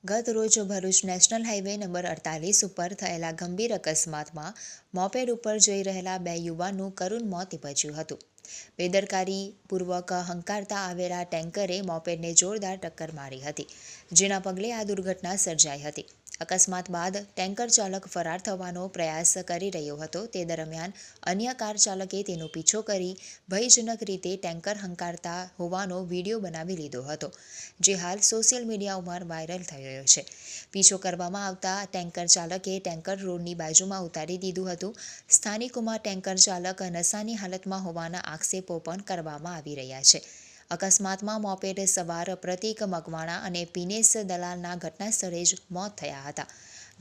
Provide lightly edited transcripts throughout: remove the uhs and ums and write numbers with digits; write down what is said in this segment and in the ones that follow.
ગત રોજ Bharuch national highway number 48 ઉપર થયેલા ગંભીર અકસ્માતમાં મોપેડ ઉપર જઈ રહેલા બે યુવાનનું કરુણ મોત નીપજ્યું હતું। બેદરકારીપૂર્વક હંકારતા આવેલા ટેન્કરે મોપેડને જોરદાર ટક્કર મારી હતી, જેના પગલે આ દુર્ઘટના સર્જાઈ હતી। અકસ્માત બાદ ટેન્કર ચાલક ફરાર થવાનો પ્રયાસ કરી રહ્યો હતો। તે દરમિયાન અન્ય કાર ચાલકે તેનો પીછો કરી ભયજનક રીતે ટેન્કર હંકારતા હોવાનો વિડીયો બનાવી લીધો હતો, જે હાલ સોશિયલ મીડિયામાં વાયરલ થઈ રહ્યો છે। પીછો કરવામાં આવતા ટેન્કર ચાલકે ટેન્કર રોડની બાજુમાં ઉતારી દીધું હતું। સ્થાનિકોમાં ટેન્કર ચાલક નશાની હાલતમાં હોવાના આક્ષેપો પણ કરવામાં આવી રહ્યા છે। અકસ્માતમાં મોપેડ સવાર પ્રતીક મકવાણા અને પિનેશ દલાલના ઘટના સ્થળે જ મોત થયા હતા।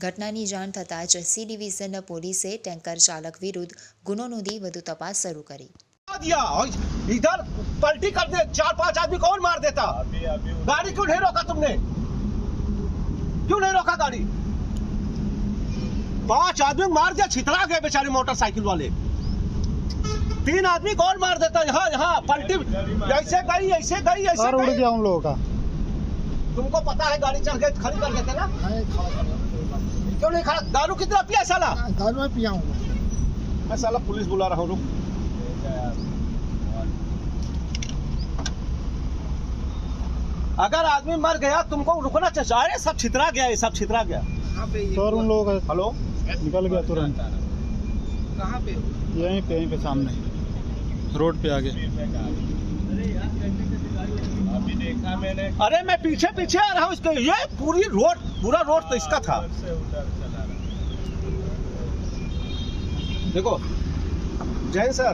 ઘટનાની જાણ થતાં જ સી ડિવિઝન પોલીસે ટેન્કર ચાલક વિરુદ્ધ ગુનો નોંધી વધુ તપાસ શરૂ કરી। इधर पलटी कर दे, 4-5 आदमी कौन मार देता। गाड़ी क्यों नहीं रोका तुमने? क्यों नहीं रोका गाड़ी? 5 आदमी मार दिया, छितरा गए बेचारे मोटरसाइकिल वाले। 3 आदमी कौन मार देता? यहाँ यहाँ पलटी ऐसे गई ऐसे उड़ गया उन लोगों का। तुमको पता है गाड़ी चढ़ गए खड़ी कर देते ना? क्यों नहीं खड़ा? दारू कितना पिया साला? दारू में पिया हूँ मैं साला पुलिस बुला रहा हूँ। अगर आदमी मर गया तुमको रुकना चाहिए। सब छितरा गया, ये सब छितरा गया। और उन लोगों का हेलो निकल गया तुरंत। कहाँ पे? यहीं पे सामने रोड पे आगे। अभी देखा मैंने। अरे मैं पीछे पीछे आ रहा हूँ इसके। ये पूरा रोड तो इसका था। देखो जैन सर,